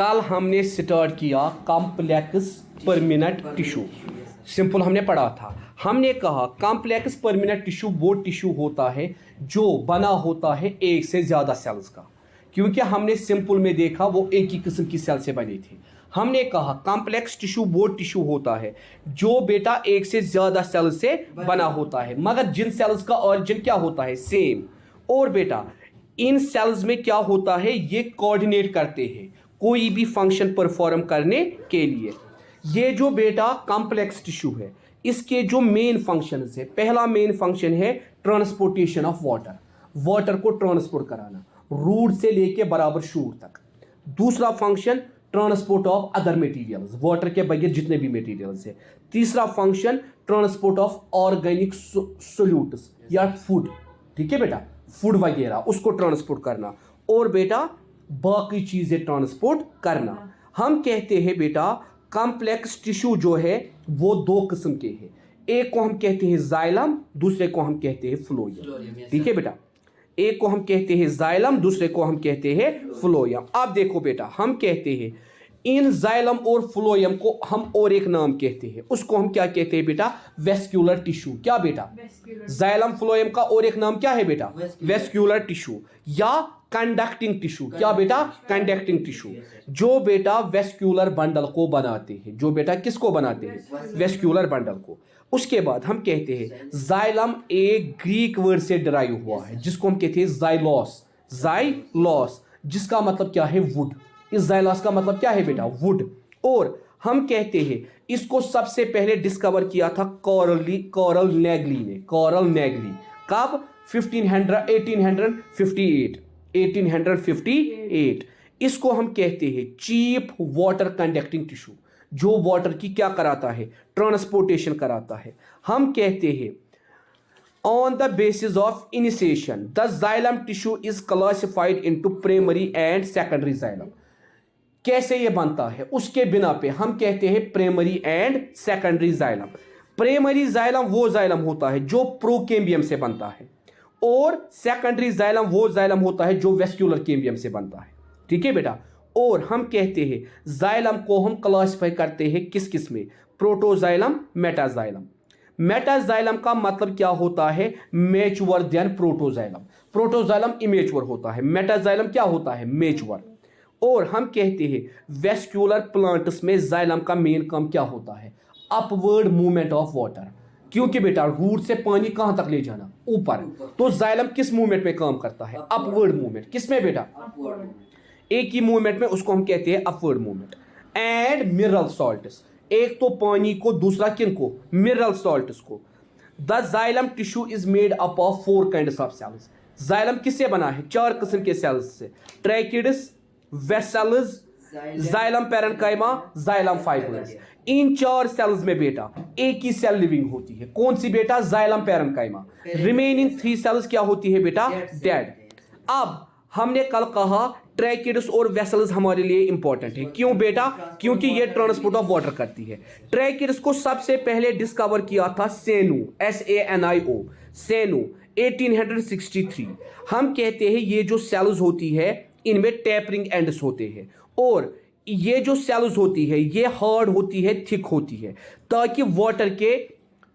कल हमने स्टार्ट किया कॉम्प्लेक्स परमिनेंट टिश्यू। सिंपल हमने पढ़ा था। हमने कहा कॉम्प्लेक्स परमिनेंट टिश्यू वो टिश्यू होता है जो बना होता है एक से ज़्यादा सेल्स का, क्योंकि हमने सिंपल में देखा वो एक ही किस्म की सेल से बनी थी। हमने कहा कॉम्प्लेक्स टिश्यू वो टिश्यू होता है जो बेटा एक से ज़्यादा सेल्स से बना होता है, मगर जिन सेल्स का ऑरिजिन क्या होता है, सेम। और बेटा इन सेल्स में क्या होता है, ये कोऑर्डिनेट करते हैं कोई भी फंक्शन परफॉर्म करने के लिए। ये जो बेटा कॉम्प्लेक्स टिश्यू है, इसके जो मेन फंक्शंस है, पहला मेन फंक्शन है ट्रांसपोर्टेशन ऑफ वाटर, वाटर को ट्रांसपोर्ट कराना रूट से लेके बराबर शूट तक। दूसरा function transport of other materials, water के बगैर जितने भी मटेरियल्स है। तीसरा function transport of organic solutes या फूड, ठीक है बेटा, फूड वगैरह उसको ट्रांसपोर्ट करना, और बेटा बाकी चीज़ें ट्रांसपोर्ट करना। हम कहते हैं बेटा कॉम्प्लेक्स टिश्यू जो है वो दो किस्म के हैं, एक को हम कहते हैं जाइलम, दूसरे को हम कहते हैं फ्लोएम, ठीक है बेटा। एक को हम कहते हैं जाइलम, दूसरे को हम कहते हैं फ्लोएम। अब देखो बेटा, हम कहते हैं इन जाइलम और फ्लोएम को हम और एक नाम कहते हैं, उसको हम क्या कहते हैं बेटा, वेस्क्यूलर टिश्यू। क्या बेटा, जाइलम फ्लोएम का और एक नाम क्या है बेटा, वेस्क्यूलर टिश्यू या कंडक्टिंग टिश्यू। क्या बेटा, कंडक्टिंग टिश्यू, जो बेटा वेस्क्यूलर बंडल को बनाते हैं, जो बेटा किसको बनाते हैं, वेस्क्यूलर बंडल को। उसके बाद हम कहते हैं जाइलम एक ग्रीक वर्ड से डिराइव हुआ है जिसको हम कहते हैं जाइलोस, जाइलोस जिसका मतलब क्या है, वुड। इस जाइलोस का मतलब क्या है बेटा, वुड। और हम कहते हैं इसको सबसे पहले डिस्कवर किया था कॉरल नेगली ने, कॉरल नेगली। कब, 1858। इसको हम कहते हैं चीप वाटर कंडक्टिंग टिश्यू, जो वाटर की क्या कराता है, ट्रांसपोर्टेशन कराता है। हम कहते हैं on the basis of initiation the xylem tissue is classified into primary and secondary xylem. कैसे ये बनता है, उसके बिना पे हम कहते हैं primary and secondary xylem. Primary xylem वो जाइलम होता है जो प्रोकेम्बियम से बनता है, और सेकेंडरी जाइलम वो जाइलम होता है जो वेस्क्यूलर केम्बियम से बनता है, ठीक है बेटा। और हम कहते हैं जाइलम को हम क्लासिफाई करते हैं किस किस में, प्रोटोजाइलम, मेटाजाइलम। मेटाजाइलम का मतलब क्या होता है, mature than protoxylem. Protoxylem immature होता है, मेटाजाइलम क्या होता है, मैच्योर। और हम कहते हैं वेस्क्यूलर प्लांट्स में जाइलम का मेन काम क्या होता है, अपवर्ड मूवमेंट ऑफ वाटर, क्योंकि बेटा रूट से पानी कहां तक ले जाना, ऊपर। तो जाइलम किस मूवमेंट में काम करता है, अपवर्ड मूवमेंट। किसमें बेटा, एक ही मूवमेंट में, उसको हम कहते हैं upward movement. And mineral salts, एक तो पानी को, दूसरा किनको, मिनरल सॉल्ट्स को। The xylem tissue is made up of 4 kinds of cells. Xylem किससे बना है, 4 किस्म के सेल्स से, tracheids, vessels, xylem parenchyma, xylem fibres. इन 4 सेल्स में बेटा एक ही सेल लिविंग होती है, कौन सी बेटा, जाइलम पैरेन्काइमा। रिमेनिंग 3 सेल्स क्या होती है बेटा, डेड। अब हमने कल कहा ट्रैकिड्स और वेसल्स हमारे लिए इंपॉर्टेंट है, क्यों बेटा, क्योंकि ये ट्रांसपोर्ट ऑफ वाटर करती है। ट्रैकिड्स को सबसे पहले डिस्कवर किया था सेनु, SANIO, सेनु 1863। हम कहते हैं ये जो सेल्स होती है इनमें टैपरिंग एंड्स होते हैं, और ये जो सेल्स होती है ये हार्ड होती है, थिक होती है, ताकि वाटर के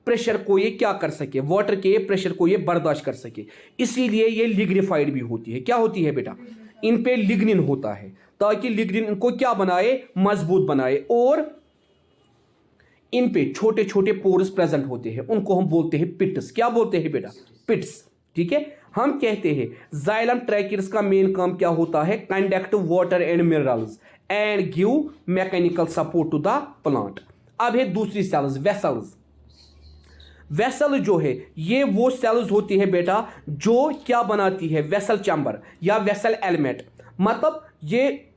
प्रेशर को ये क्या कर सके, वाटर के प्रेशर को ये बर्दाश्त कर सके। इसीलिए ये लिग्निफाइड भी होती है। क्या होती है बेटा, इन पे लिग्निन होता है, ताकि लिग्निन इनको क्या बनाए, मजबूत बनाए। और इन पे छोटे छोटे पोर्स प्रेजेंट होते हैं, उनको हम बोलते हैं पिट्स। क्या बोलते हैं बेटा, पिट्स, ठीक है। हम कहते हैं जाइलम ट्रैकिड्स का मेन काम क्या होता है, conduct water and minerals and give mechanical support to the plant. अब है दूसरी सेल्स, वेसल्स। वेसल जो है ये वो सेल्स होती है बेटा जो क्या बनाती है, वेसल चैम्बर या वेसल एलिमेंट, मतलब ये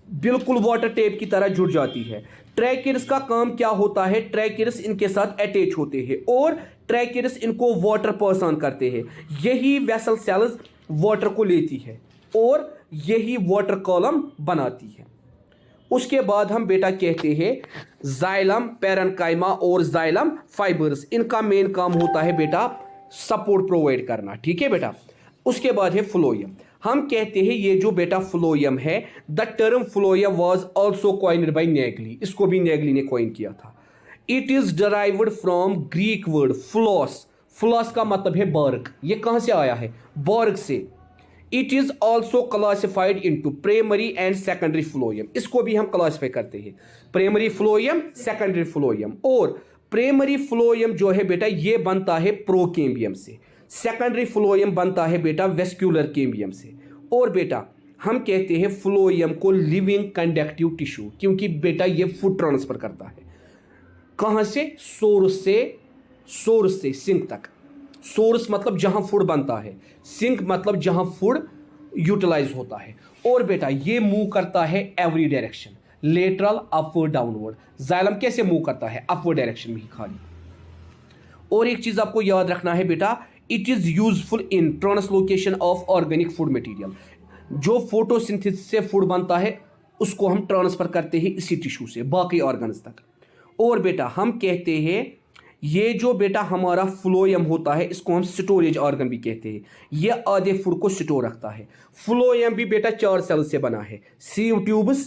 बिल्कुल वाटर टेप की तरह जुड़ जाती है। ट्रैकिड्स का काम क्या होता है, ट्रैकिड्स इनके साथ अटैच होते हैं और ट्रैकिड्स इनको वाटर पास ऑन करते हैं। यही वेसल सेल्स वाटर को लेती है और यही वाटर कॉलम बनाती है। उसके बाद हम बेटा कहते हैं जाइलम पैरेन्काइमा और जाइलम फाइबर्स, इनका मेन काम होता है बेटा सपोर्ट प्रोवाइड करना, ठीक है बेटा। उसके बाद है फ्लोएम। हम कहते हैं ये जो बेटा फ्लोएम है, the term phloem was also coined by Nageli, इसको भी नेगली ने कॉइन किया था। It is derived from Greek word phloos, phloos का मतलब है बार्क, ये कहां से आया है? बार्क से। It is also classified into primary and secondary phloem, इसको भी हम क्लासिफाई करते हैं, प्राइमरी फ्लोएम, सेकेंडरी फ्लोएम। और प्राइमरी फ्लोएम जो है बेटा ये बनता है प्रोकेम्बियम से, सेकेंडरी फ्लोएम बनता है बेटा वेस्क्यूलर केम्बियम से। और बेटा हम कहते हैं फ्लोएम को लिविंग कंडक्टिव टिश्यू, क्योंकि बेटा ये फूड ट्रांसफर करता है कहां से? सोर्स से सिंक तक। सोर्स मतलब जहां फूड बनता है, सिंक मतलब जहां फूड यूटिलाइज होता है। और बेटा ये मूव करता है every direction, lateral, upward, downward. Xylem कैसे मूव करता है? अपवर्ड डायरेक्शन में ही खाली। और एक चीज आपको याद रखना है बेटा, it is useful in translocation of organic food material. जो फोटोसिंथेसिस से फूड बनता है उसको हम ट्रांसफर करते हैं इसी टिश्यू से बाकी ऑर्गन्स तक। और बेटा हम कहते हैं ये जो बेटा हमारा फ्लोएम होता है इसको हम स्टोरेज ऑर्गन भी कहते हैं, ये आधे फूड को स्टोर रखता है। फ्लोएम भी बेटा 4 सेल्स से बना है, sieve tubes,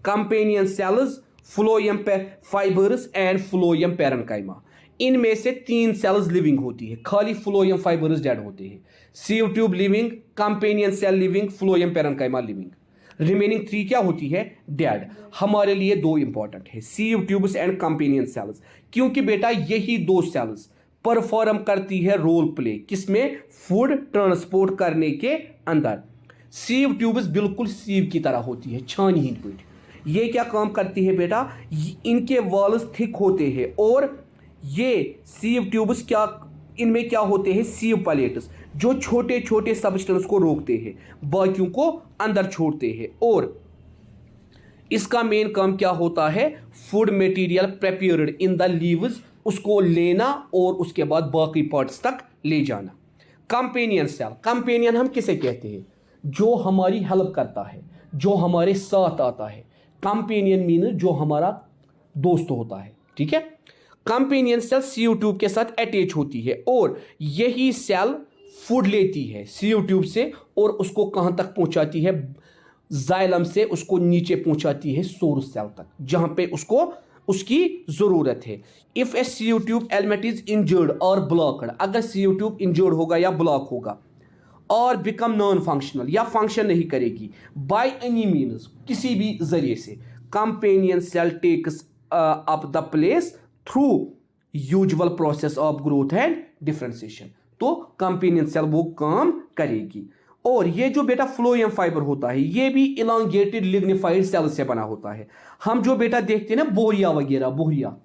companion cells, phloem fibres and phloem parenchyma. इनमें से 3 सेल्स लिविंग होती है, खाली फ्लोएम फाइबर्स डेड होते हैं। Sieve tube living, companion cell living, phloem parenchyma living. Remaining 3 क्या होती है? डेड। हमारे लिए 2 इंपॉर्टेंट है, sieve tubes and companion cells, क्योंकि बेटा यही 2 सेल्स परफॉर्म करती है रोल प्ले किसमें? फूड ट्रांसपोर्ट करने के अंदर। सीव ट्यूब्स बिल्कुल सीव की तरह होती है, छानहीन पीठ। ये क्या काम करती है बेटा? इनके वॉल्स थिक होते हैं और ये सीव ट्यूब्स क्या, इनमें क्या होते हैं? सीव पैलेट्स, जो छोटे छोटे सब्सटेंस को रोकते हैं, बाकियों को अंदर छोड़ते हैं। और इसका मेन काम क्या होता है? Food material prepared in the leaves, उसको लेना और उसके बाद बाकी पार्ट्स तक ले जाना। कंपेनियन सेल, कंपेनियन हम किसे कहते हैं? जो हमारी हेल्प करता है, जो हमारे साथ आता है। कंपेनियन मीन जो हमारा दोस्त होता है, ठीक है। कंपेनियन सेल सीओ ट्यूब के साथ अटैच होती है और यही सेल फूड लेती है सीओ ट्यूब से और उसको कहां तक पहुंचाती है? जाइलम से उसको नीचे पहुंचाती है सोर्स सेल तक, जहां पे उसको उसकी जरूरत है। If A CO tube element is injured और ब्लॉक्ड, अगर सीओ ट्यूब इंजर्ड होगा या ब्लॉक होगा और बिकम नॉन फंक्शनल या फंक्शन नहीं करेगी बाय एनी मीन्स, किसी भी जरिए से, companion sale tax up the place through usual process of growth and differentiation, तो कंपेनियन सेल वो काम करेगी। और ये जो बेटा फ्लोएम फाइबर होता है ये भी इलांगेटेड लिग्निफाइड सेल से बना होता है। हम जो बेटा देखते हैं ना बोरिया वगैरह, बोरिया,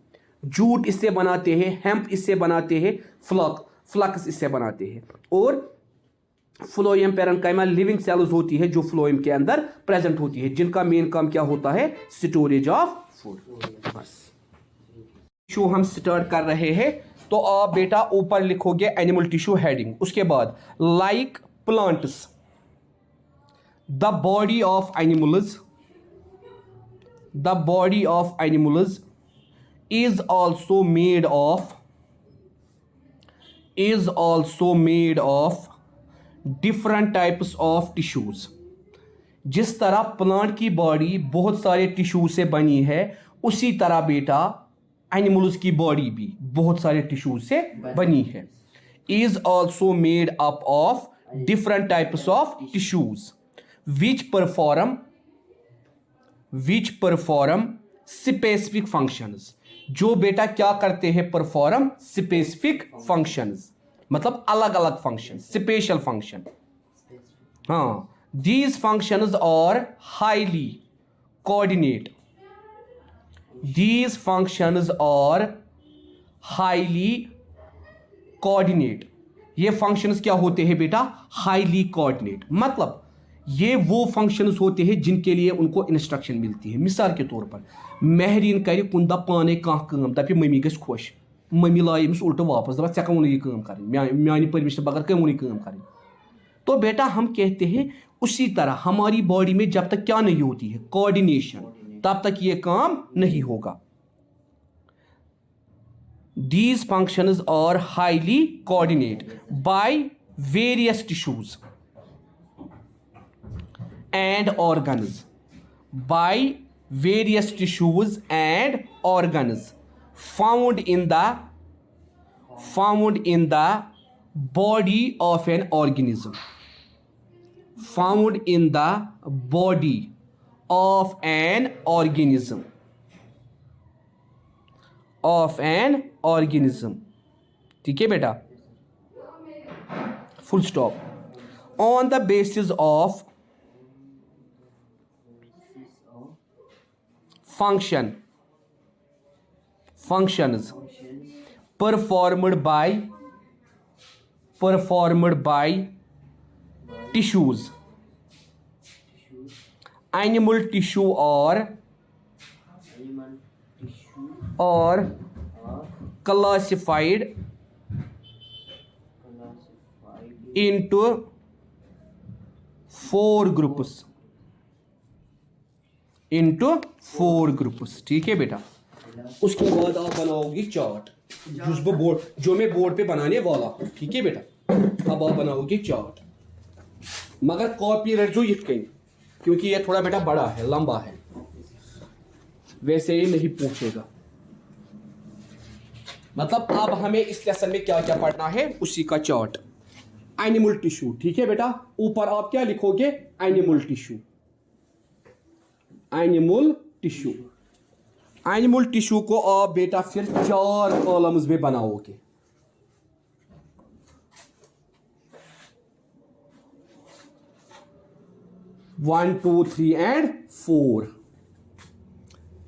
जूट इससे बनाते हैं, हेम्प इससे बनाते हैं, फ्लक्स इससे बनाते हैं। और फ्लोएम पैरेन्काइमा लिविंग सेल्स होती है जो फ्लोएम के अंदर प्रेजेंट होती है, जिनका मेन काम क्या होता है? Storage of food. बस टिश्यू हम स्टार्ट कर रहे हैं, तो आप बेटा ऊपर लिखोगे एनिमल टिश्यू हेडिंग, उसके बाद like plants, the body of animals is also made of different types of tissues। जिस तरह प्लांट की बॉडी बहुत सारे टिश्यू से बनी है, उसी तरह बेटा एनिमल्स की बॉडी भी बहुत सारे टिश्यू से बनी है। is also made up of different types of tissues which perform specific functions, जो बेटा क्या करते हैं? perform specific functions, मतलब अलग अलग फंक्शन, स्पेशल फंक्शन। हाँ, these functions are highly coordinate, ये फंक्शंस क्या होते हैं बेटा? हाईली कोऑर्डिनेट, मतलब ये वो फंक्शंस होते हैं जिनके लिए उनको इंस्ट्रक्शन मिलती है। मिसाल के तौर पर महरीन कर कुंदा पाने कह दपे मम्मी गई खुश, मम्मी लाए अमिस उल्टा वापस दपा चे कौन यह काम कर मानी परमिशन बगैर कौन काम कर। तो बेटा हम कहते हैं उसी तरह हमारी बॉडी में जब तक क्या नहीं होती है? कोऑर्डिनेशन, तब तक ये काम नहीं होगा। These functions are highly coordinated by various tissues and organs, by various tissues and organs found in the body of an organism, found in the body of an organism, ठीक है बेटा, full stop. On the basis of functions performed by tissues, animal tissue or classified into 4 groups, ठीक है बेटा। उसके बाद आप बनाओगे चार्ट, जो मैं बोर्ड पे बनाने वाला हूं, ठीक है बेटा। अब आप बनाओगे चार्ट, मगर कॉपी रखो ये कहीं, क्योंकि ये थोड़ा बेटा बड़ा है, लंबा है, वैसे ही नहीं पूछेगा। मतलब अब हमें इस लेसन में क्या क्या पढ़ना है उसी का चार्ट। एनिमल टिश्यू, ठीक है बेटा, ऊपर आप क्या लिखोगे, एनिमल टिश्यू। एनिमल टिश्यू को आप बेटा फिर 4 कॉलम्स में बनाओगे। One, 2, 3 and 4।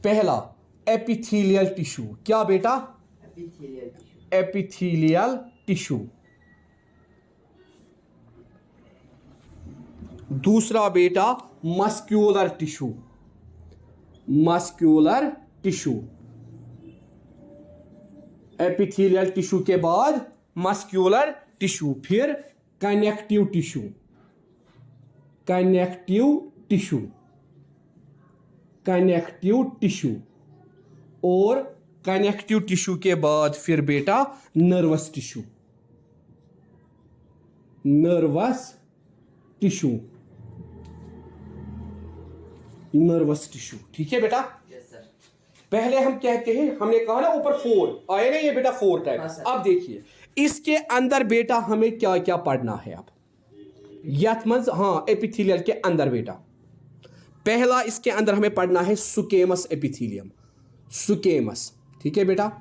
पहला एपिथेलियल टिश्यू, क्या बेटा, एपिथेलियल टिश्यू। दूसरा बेटा मस्क्यूलर टिश्यू, एपिथेलियल टिश्यू के बाद मस्क्यूलर टिश्यू, फिर कनेक्टिव टिश्यू, और कनेक्टिव टिश्यू के बाद फिर बेटा नर्वस टिश्यू, ठीक है बेटा। पहले हम कहते हैं, हमने कहा ना ऊपर 4 आए ना, ये बेटा 4 टाइप। अब देखिए इसके अंदर बेटा हमें क्या क्या पढ़ना है। अब यथमज, हाँ, एपिथेलियल के अंदर बेटा पहला इसके अंदर हमें पढ़ना है सुकेमस एपिथेलियम, ठीक है बेटा।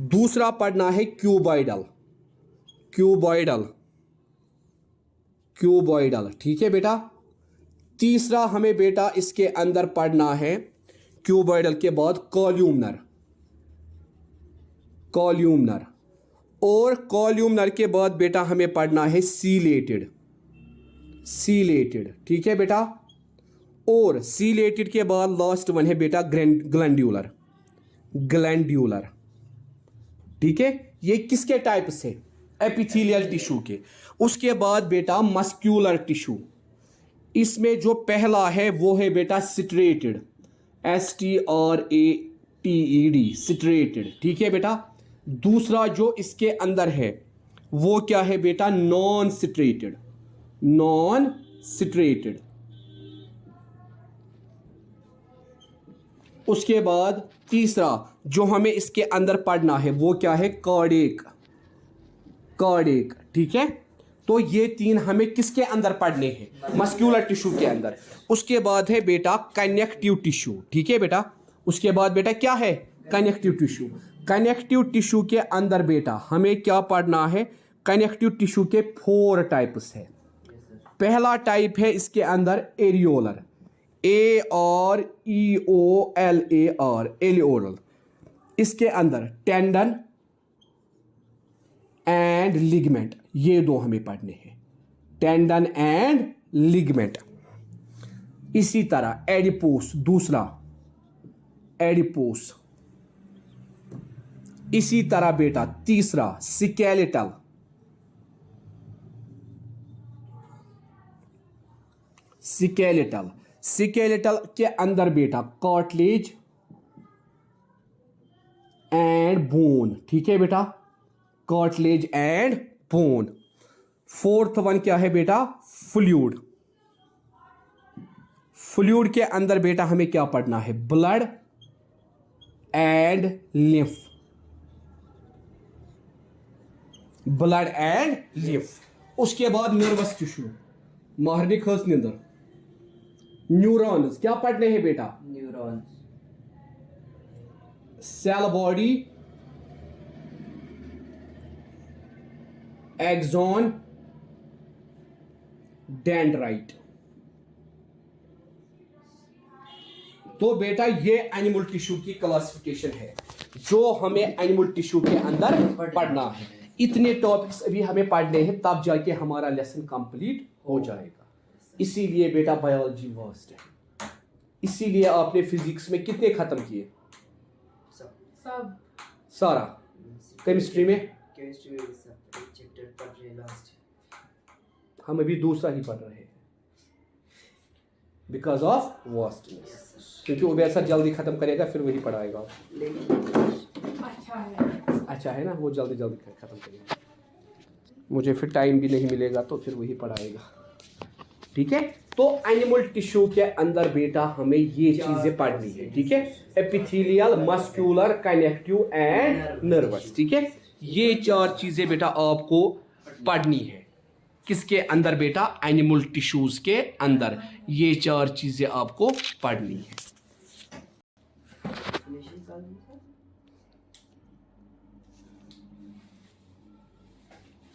दूसरा पढ़ना है क्यूबॉइडल, ठीक है बेटा। तीसरा हमें बेटा इसके अंदर पढ़ना है क्यूबॉइडल के बाद कॉल्यूमनर, और कॉल्यूमनर के बाद बेटा हमें पढ़ना है सीलेटेड, ठीक है बेटा। और सीलेटेड के बाद लास्ट वन है बेटा ग्लैंड्यूलर, ठीक है। ये किसके टाइप से, एपिथेलियल टिश्यू के। उसके बाद बेटा मस्क्यूलर टिश्यू, इसमें जो पहला है वो है बेटा स्ट्रेटेड, स्ट्रेटेड, ठीक है बेटा। दूसरा जो इसके अंदर है वो क्या है बेटा, नॉन स्ट्रेटेड। उसके बाद तीसरा जो हमें इसके अंदर पढ़ना है वो क्या है, कार्डियक, ठीक है। तो ये 3 हमें किसके अंदर पढ़ने हैं, मस्क्यूलर टिश्यू के अंदर। उसके बाद है बेटा कनेक्टिव टिश्यू, ठीक है बेटा। उसके बाद बेटा क्या है, कनेक्टिव टिश्यू के अंदर बेटा हमें क्या पढ़ना है, कनेक्टिव टिश्यू के 4 टाइप्स है। पहला टाइप है इसके अंदर एरियोलर, एरियोलर। इसके अंदर टेंडन एंड लिगमेंट, ये 2 हमें पढ़ने हैं, टेंडन एंड लिगमेंट। इसी तरह एडिपोस, दूसरा एडिपोस। इसी तरह बेटा तीसरा स्केलेटल, स्केलेटल के अंदर बेटा कार्टिलेज एंड बोन, ठीक है बेटा, cartilage and bone. 4th one क्या है बेटा, फ्लूइड, फ्लूइड के अंदर बेटा हमें क्या पढ़ना है? Blood and lymph, blood and lymph. उसके बाद नर्वस टिश्यू, माहरनी खस निंदर, न्यूरॉन्स क्या पढ़ने हैं बेटा? Neurons, cell body, axon, dendrite. तो बेटा ये एनिमल टिश्यू की क्लासिफिकेशन है जो हमें एनिमल टिश्यू के अंदर पढ़ना है। इतने टॉपिक्स अभी हमें पढ़ने हैं, तब जाके हमारा लेसन कंप्लीट हो जाएगा। इसीलिए बेटा बायोलॉजी वास्ट है। इसीलिए आपने फिजिक्स में कितने खत्म किए? सब सारा। केमिस्ट्री में केमिस्ट्री में सब एक चैप्टर पढ़ रहे लास्ट। हम अभी दूसरा ही पढ़ रहे हैं बिकॉज ऑफ वास्टनेस, क्योंकि उबैर सर जल्दी खत्म करेगा फिर वही पढ़ाएगा। अच्छा है ना, वो जल्दी जल्दी खत्म करेगा, मुझे फिर टाइम भी नहीं मिलेगा तो फिर वही पढ़ाएगा। ठीक है, तो एनिमल टिश्यू के अंदर बेटा हमें ये चीजें पढ़नी है। ठीक है, epithelial, muscular, connective and nervous. ठीक है, ये 4 चीजें बेटा आपको पढ़नी है। किसके अंदर बेटा? एनिमल टिश्यूज के अंदर ये 4 चीजें आपको पढ़नी है।